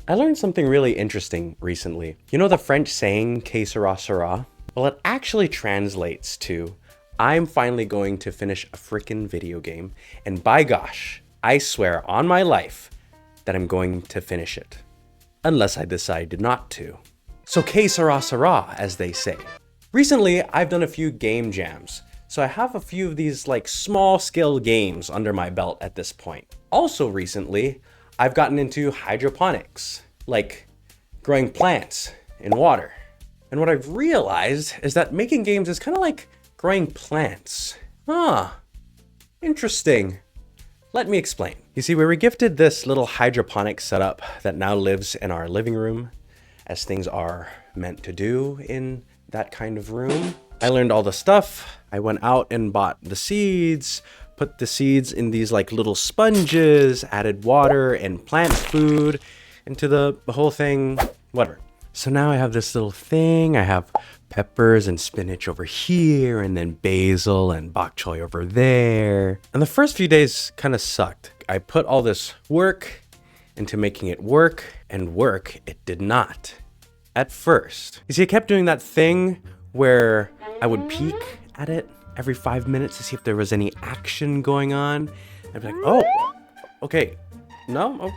I learned something really interesting recently. You know the French saying, que sera sera? Well, it actually translates to, I'm finally going to finish a frickin' video game, and by gosh, I swear on my life that I'm going to finish it. Unless I decide not to. So que sera sera, as they say. Recently, I've done a few game jams, so I have a few of these like small scale games under my belt at this point. Also recently, I've gotten into hydroponics, like growing plants in water. And what I've realized is that making games is kind of like growing plants. Interesting. Let me explain. You see, we were gifted this little hydroponic setup that now lives in our living room, as things are meant to do in that kind of room. I learned all the stuff. I went out and bought the seeds, put the seeds in these like little sponges, added water and plant food into the whole thing, whatever. So now I have this little thing. I have peppers and spinach over here, and then basil and bok choy over there. And the first few days kind of sucked. I put all this work into making it work, and work it did not. At first. You see, I kept doing that thing where I would peek at it every 5 minutes to see if there was any action going on. I'd be like, oh, okay, no,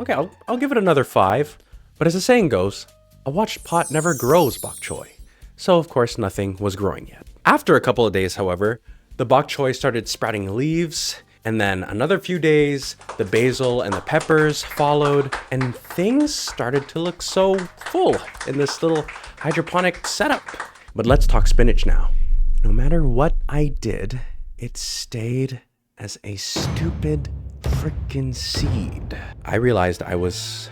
okay, I'll give it another 5. But as the saying goes, a watched pot never grows bok choy. So of course nothing was growing yet. After a couple of days, however, the bok choy started sprouting leaves, and then another few days, the basil and the peppers followed, and things started to look so full in this little hydroponic setup. But let's talk spinach now. No matter what I did, it stayed as a stupid frickin' seed. I realized I was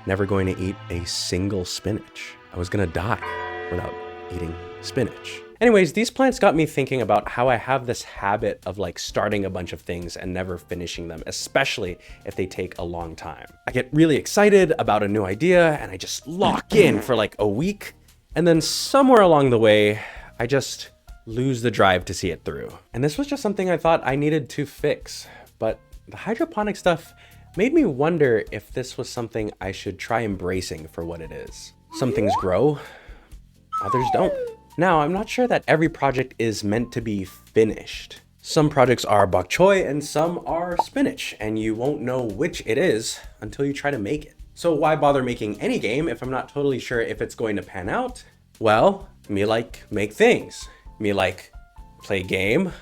never going to eat a single spinach. I was gonna die without eating spinach. Anyways, these plants got me thinking about how I have this habit of like starting a bunch of things and never finishing them, especially if they take a long time. I get really excited about a new idea and I just lock in for like a week, and then somewhere along the way, I just lose the drive to see it through. And this was just something I thought I needed to fix, but the hydroponic stuff made me wonder if this was something I should try embracing for what it is. Some things grow, others don't. Now, I'm not sure that every project is meant to be finished. Some projects are bok choy and some are spinach, and you won't know which it is until you try to make it. So why bother making any game if I'm not totally sure if it's going to pan out? Well, me like make things. Me like play game.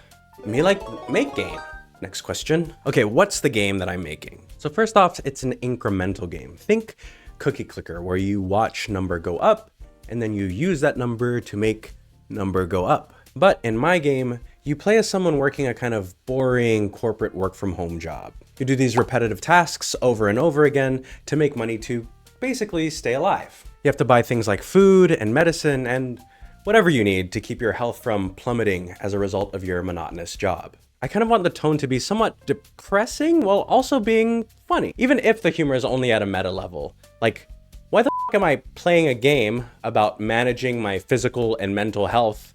Me like make game. Next question. Okay, what's the game that I'm making? So first off, it's an incremental game. Think cookie clicker, where you watch number go up, and then you use that number to make number go up. But in my game, you play as someone working a kind of boring corporate work from home job. You do these repetitive tasks over and over again to make money to basically stay alive. You have to buy things like food and medicine and whatever you need to keep your health from plummeting as a result of your monotonous job. I kind of want the tone to be somewhat depressing while also being funny, even if the humor is only at a meta level. Like, why the f am I playing a game about managing my physical and mental health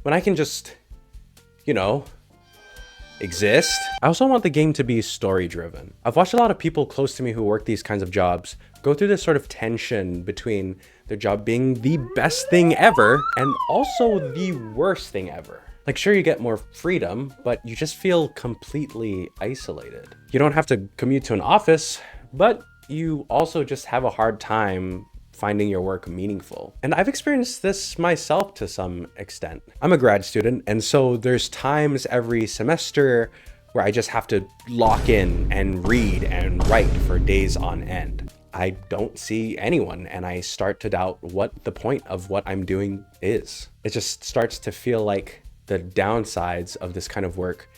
when I can just, you know, exist? I also want the game to be story driven. I've watched a lot of people close to me who work these kinds of jobs go through this sort of tension between their job being the best thing ever and also the worst thing ever. Like, sure, you get more freedom, but you just feel completely isolated. You don't have to commute to an office, but you also just have a hard time finding your work meaningful. And I've experienced this myself to some extent. I'm a grad student, and so there's times every semester where I just have to lock in and read and write for days on end. I don't see anyone, and I start to doubt what the point of what I'm doing is. It just starts to feel like the downsides of this kind of work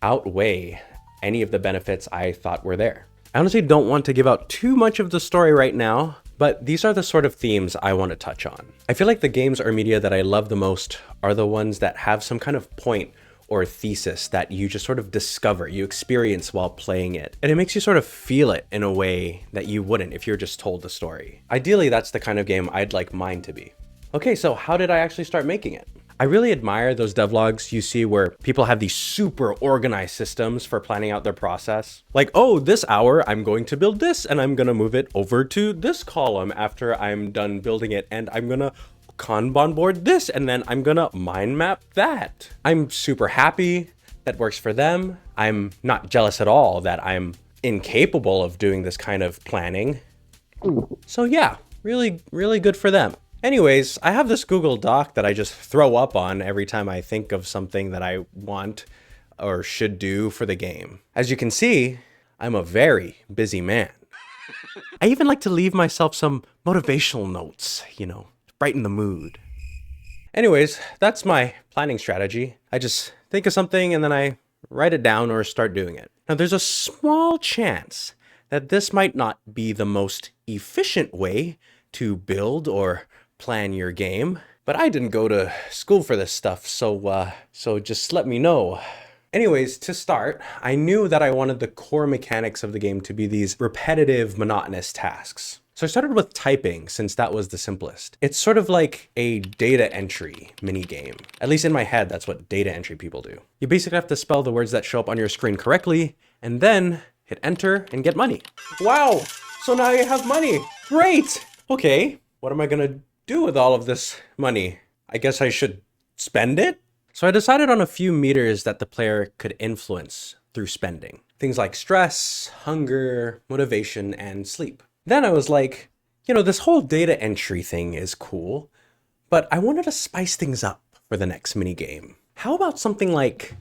outweigh any of the benefits I thought were there. I honestly don't want to give out too much of the story right now, but these are the sort of themes I want to touch on. I feel like the games or media that I love the most are the ones that have some kind of point or thesis that you just sort of discover, you experience while playing it. And it makes you sort of feel it in a way that you wouldn't if you're just told the story. Ideally, that's the kind of game I'd like mine to be. Okay, so how did I actually start making it? I really admire those devlogs you see where people have these super organized systems for planning out their process. Like, oh, this hour I'm going to build this and I'm gonna move it over to this column after I'm done building it, and I'm gonna Kanban board this, and then I'm gonna mind map that. I'm super happy that works for them. I'm not jealous at all that I'm incapable of doing this kind of planning. So yeah, really, really good for them. Anyways, I have this Google Doc that I just throw up on every time I think of something that I want or should do for the game. As you can see, I'm a very busy man. I even like to leave myself some motivational notes, you know, to brighten the mood. Anyways, that's my planning strategy. I just think of something and then I write it down or start doing it. Now, there's a small chance that this might not be the most efficient way to build or plan your game, but I didn't go to school for this stuff, so just let me know. Anyways, to start, I knew that I wanted the core mechanics of the game to be these repetitive, monotonous tasks. So I started with typing, since that was the simplest. It's sort of like a data entry mini game. At least in my head, that's what data entry people do. You basically have to spell the words that show up on your screen correctly, and then hit enter and get money. Wow, so now you have money. Great. Okay, what am I gonna do with all of this money? I guess I should spend it? So I decided on a few meters that the player could influence through spending. Things like stress, hunger, motivation, and sleep. Then I was like, you know, this whole data entry thing is cool, but I wanted to spice things up for the next mini game. How about something like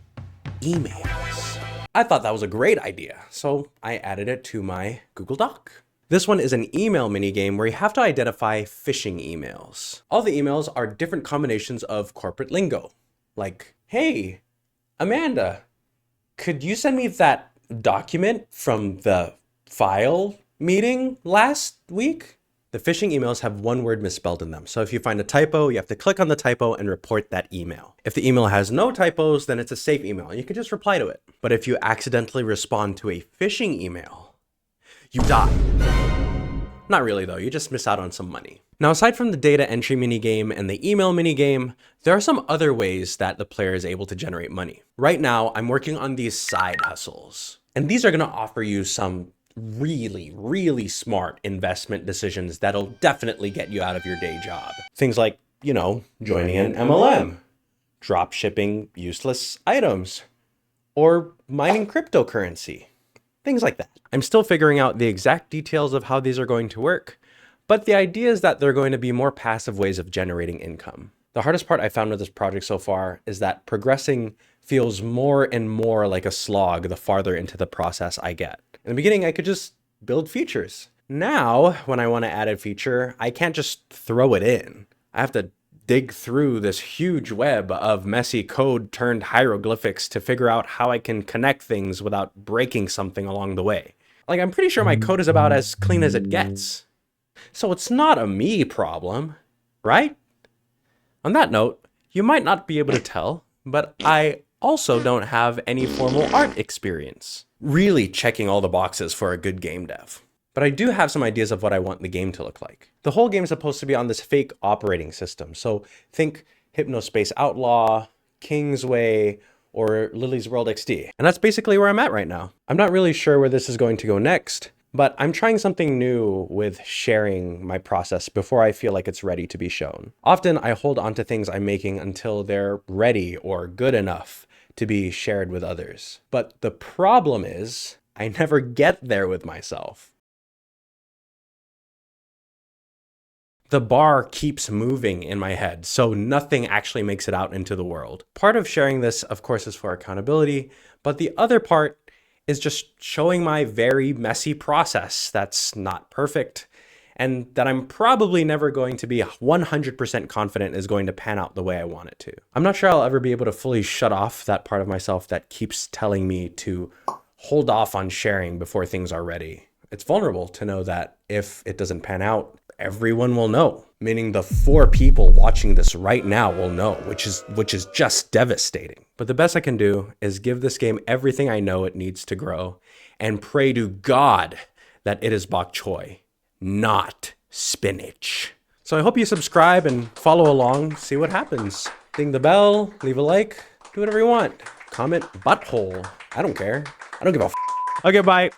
emails? I thought that was a great idea, so I added it to my Google Doc. This one is an email minigame where you have to identify phishing emails. All the emails are different combinations of corporate lingo. Like, hey, Amanda, could you send me that document from the file meeting last week? The phishing emails have one word misspelled in them. So if you find a typo, you have to click on the typo and report that email. If the email has no typos, then it's a safe email. You can just reply to it. But if you accidentally respond to a phishing email, you die. Not really though, you just miss out on some money. Now, aside from the data entry minigame and the email minigame, there are some other ways that the player is able to generate money. Right now, I'm working on these side hustles. And these are gonna offer you some really, really smart investment decisions that'll definitely get you out of your day job. Things like, you know, joining an MLM, drop shipping useless items, or mining cryptocurrency. Things like that. I'm still figuring out the exact details of how these are going to work, but the idea is that they're going to be more passive ways of generating income. The hardest part I found with this project so far is that progressing feels more and more like a slog the farther into the process I get. In the beginning, I could just build features. Now, when I want to add a feature, I can't just throw it in. I have to dig through this huge web of messy code turned hieroglyphics to figure out how I can connect things without breaking something along the way. Like, I'm pretty sure my code is about as clean as it gets. So it's not a me problem, right? On that note, you might not be able to tell, but I also don't have any formal art experience. Really checking all the boxes for a good game dev. But I do have some ideas of what I want the game to look like. The whole game is supposed to be on this fake operating system. So think Hypnospace Outlaw, Kingsway, or Lily's World XD. And that's basically where I'm at right now. I'm not really sure where this is going to go next, but I'm trying something new with sharing my process before I feel like it's ready to be shown. Often I hold on to things I'm making until they're ready or good enough to be shared with others. But the problem is I never get there with myself. The bar keeps moving in my head, so nothing actually makes it out into the world. Part of sharing this, of course, is for accountability, but the other part is just showing my very messy process that's not perfect, and that I'm probably never going to be 100% confident is going to pan out the way I want it to. I'm not sure I'll ever be able to fully shut off that part of myself that keeps telling me to hold off on sharing before things are ready. It's vulnerable to know that if it doesn't pan out, everyone will know, meaning the 4 people watching this right now will know, which is just devastating. But the best I can do is give this game everything I know it needs to grow and pray to God that it is bok choy, not spinach. So I hope you subscribe and follow along, see what happens. ding the bell, leave a like, do whatever you want. Comment butthole. I don't care. I don't give a f. Okay, bye.